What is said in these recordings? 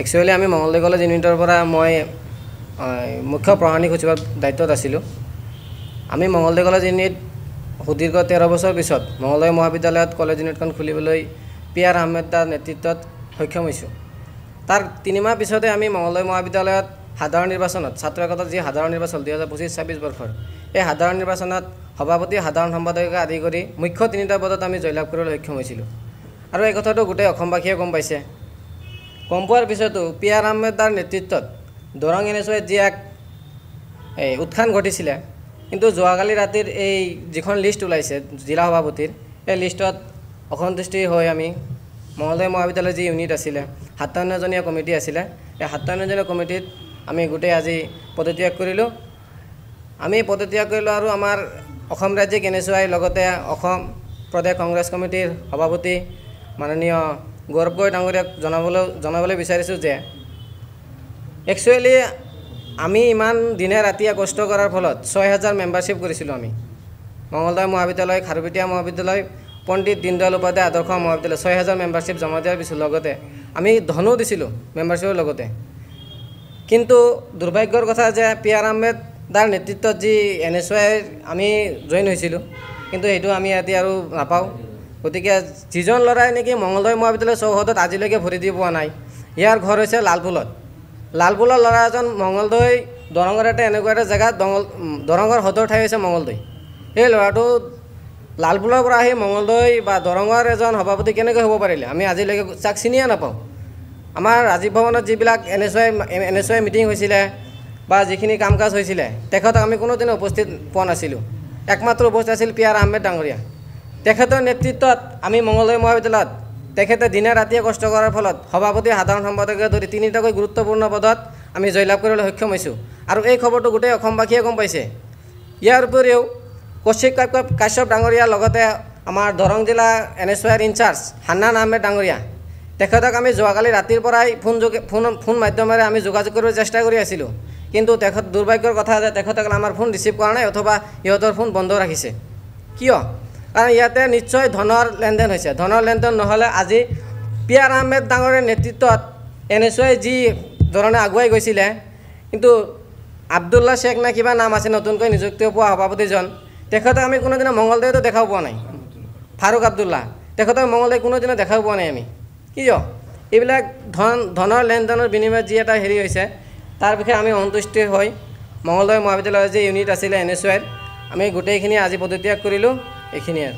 Actually আমি Mangaldai college ইউনিটৰ পৰা মই মুখ্য প্ৰশাসনিক সচিবৰ দায়িত্বত আছিলোঁ। আমি মঙলদৈ কলেজ ইউনিট সুদীৰ্ঘ 13 বছৰ পিছত মঙলদৈ মহাবিদ্যালয়ত কলেজ ইউনিটখন খুলিবলৈ PR আহমেদ দাৰ নেতৃত্বত সক্ষম হৈছোঁ। তাৰ 3 মাহ পিছতে আমি মঙলদৈ মহাবিদ্যালয়ত সাধাৰণ নিৰ্বাচনত ছাত্ৰ একতাৰ যি সাধাৰণ নিৰ্বাচন 2025-26 বৰ্ষৰ এই সাধাৰণ নিৰ্বাচনত সভাপতি সাধাৰণ সম্পাদকে আদি কৰি মুখ্য 3টা পদত আমি জয়লাভ কৰিবলৈ সক্ষম হৈছিলোঁ। আৰু এই কথাটো গোটেই অসমবাসীয়ে গম পাইছে। গম পোৱাৰ পিছতো PR আহমেদ দাৰ নেতৃত্বত দৰং NSY যি এক উত্থান ঘটিছিলে, কিন্তু যোৱাকালি ৰাতিৰ এই যিখন লিষ্ট ওলাইছে জিলা সভাপতিৰ, এই লিষ্টত অসন্তুষ্টি হৈ আমি মঙলদৈ মহাবিদ্যালয়ৰ যি ইউনিট আছিলে 57জনীয়া কমিটি আছিলে, এই 57জনীয়া কমিটিত আমি গোটেই আজি পদত্যাগ কৰিলোঁ। আমি পদত্যাগ কৰিলোঁ আৰু আমাৰ অসম ৰাজ্যিক NSY লগতে অসম প্ৰদেশ কংগ্ৰেছ কমিটিৰ সভাপতি মাননীয় গৌৰৱ গগৈ ডাঙৰীয়াক জনাবলৈ বিচাৰিছোঁ যে একচুৱেলি আমি ইমান দিনে ৰাতিয়ে কষ্ট কৰাৰ ফলত 6000 মেম্বাৰশ্বিপ কৰিছিলোঁ। আমি মঙলদৈ মহাবিদ্যালয়, খাৰুপেটীয়া মহাবিদ্যালয়, পণ্ডিত দীনদয়াল উপাধ্যায় আদৰ্শ মহাবিদ্যালয় 6000 মেম্বাৰশ্বিপ জমা দিয়াৰ পিছত লগতে আমি ধনো দিছিলোঁ মেম্বাৰশ্বিপৰ লগতে। কিন্তু দুৰ্ভাগ্যৰ কথা যে PR আহমেদ দাৰ নেতৃত্বত যি NSY আমি জইন হৈছিলোঁ, কিন্তু সেইটো আমি এতিয়া আৰু নাপাওঁ। গতিকে যিজন ল'ৰাই নেকি মঙলদৈ মহাবিদ্যালয়ৰ চৌহদত আজিলৈকে ভৰি দি পোৱা নাই, ইয়াৰ ঘৰ হৈছে লালপুলত। লালপুলৰ ল'ৰা এজন মঙলদৈ দৰঙৰ এনেকুৱা এটা জেগাত দৰঙৰ সদৰ ঠাই হৈছে মঙলদৈ। এই ল'ৰাটো লালপুলৰ পৰা আহি মঙলদৈ বা দৰঙৰ এজন সভাপতি কেনেকৈ হ'ব পাৰিলে আমি আজিলৈকে তাক চিনিয়ে নাপাওঁ। আমাৰ ৰাজীৱ ভৱনত যিবিলাক NSY মিটিং হৈছিলে বা যিখিনি কাম কাজ হৈছিলে, তেখেতক আমি কোনোদিনে উপস্থিত পোৱা নাছিলোঁ। একমাত্ৰ উপস্থিত আছিল PR আহমেদ ডাঙৰীয়া। তেখেতৰ নেতৃত্বত আমি মঙলদৈ মহাবিদ্যালয়ত তেখেতে দিনে ৰাতিয়ে কষ্ট কৰাৰ ফলত সভাপতি সাধাৰণ সম্পাদকে ধৰি 3টাকৈ গুৰুত্বপূৰ্ণ পদত আমি জয়লাভ কৰিবলৈ সক্ষম হৈছোঁ। আৰু এই খবৰটো গোটেই অসমবাসীয়ে গম পাইছে। ইয়াৰ উপৰিও কৌশিক কাশ্যপ ডাঙৰীয়াৰ লগতে আমাৰ দৰং জিলা NSYৰ ইনচাৰ্জ হান্নান আহমেদ ডাঙৰীয়া, তেখেতক আমি যোৱাকালি ৰাতিৰ পৰাই ফোন মাধ্যমেৰে আমি যোগাযোগ কৰিবলৈ চেষ্টা কৰি আছিলোঁ। কিন্তু তেখেত দুৰ্ভাগ্যৰ কথা যে তেখেতক আমাৰ ফোন ৰিচিভ কৰা নাই অথবা সিহঁতৰ ফোন বন্ধ ৰাখিছে। কিয়? কাৰণ ইয়াতে নিশ্চয় ধনৰ লেনদেন হৈছে। ধনৰ লেনদেন নহ'লে আজি PR আহমেদ ডাঙৰীয়াৰ নেতৃত্বত NSY যি ধৰণে আগুৱাই গৈছিলে, কিন্তু আব্দুল্লা শেখ নে কিবা নাম আছে নতুনকৈ নিযুক্তি পোৱা সভাপতিজন, তেখেতক আমি কোনোদিনে মঙলদৈতো দেখাও পোৱা নাই। ফাৰুক আব্দুল্লা, তেখেতক মঙলদৈ কোনোদিনে দেখাও পোৱা নাই আমি। কিয়? এইবিলাক ধনৰ লেনদেনৰ বিনিময়ত যি এটা হেৰি হৈছে, তাৰ বিষয়ে আমি সন্তুষ্টি হৈ মঙলদৈ মহাবিদ্যালয়ৰ যি ইউনিট আছিলে NSYৰ আমি গোটেইখিনি আজি পদত্যাগ কৰিলোঁ। এইখিনিয়ে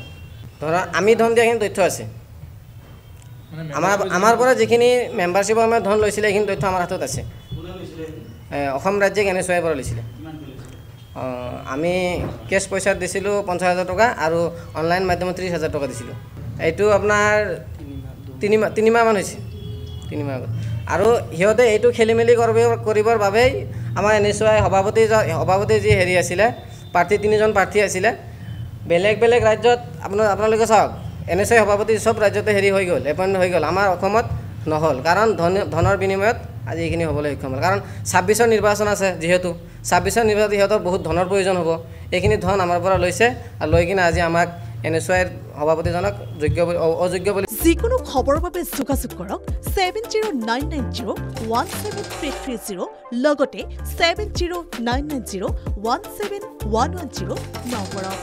ধৰা আমি ধন দিয়াখিনি তথ্য আছে। আমাৰ পৰা যিখিনি মেম্বাৰশ্বিপৰ আমাৰ ধন লৈছিলে সেইখিনি তথ্য আমাৰ হাতত আছে। অসম ৰাজ্যিক NSYৰ পৰা লৈছিলে। আমি কেছ পইচাত দিছিলোঁ 50,000 টকা আৰু অনলাইন মাধ্যমত 30,000 টকা দিছিলোঁ। এইটো আপোনাৰ 3 মাহমান হৈছে, 3 মাহ আগত। আৰু সিহঁতে এইটো খেলি মেলি কৰিবৰ বাবেই আমাৰ NSY সভাপতি যি হেৰি আছিলে, প্ৰাৰ্থী 3জন প্ৰাৰ্থী আছিলে বেলেগ বেলেগ ৰাজ্যত। আপোনালোকে চাওক, NSY সভাপতি চব ৰাজ্যতে হেৰি হৈ গ'ল, এপইণ্ট হৈ গ'ল। আমাৰ অসমত নহ'ল কাৰণ ধনৰ বিনিময়ত আজি এইখিনি হ'বলৈ সক্ষম হ'ল। কাৰণ 26ৰ নিৰ্বাচন আছে, যিহেতু 26ৰ নিৰ্বাচনত সিহঁতৰ বহুত ধনৰ প্ৰয়োজন হ'ব। এইখিনি ধন আমাৰ পৰা লৈছে আৰু লৈ কিনে আজি আমাক NSYৰ সভাপতিজনক অযোগ্য বুলি। যিকোনো খবৰৰ বাবে যোগাযোগ কৰক 7099017330 লগতে 7099017110 নম্বৰত।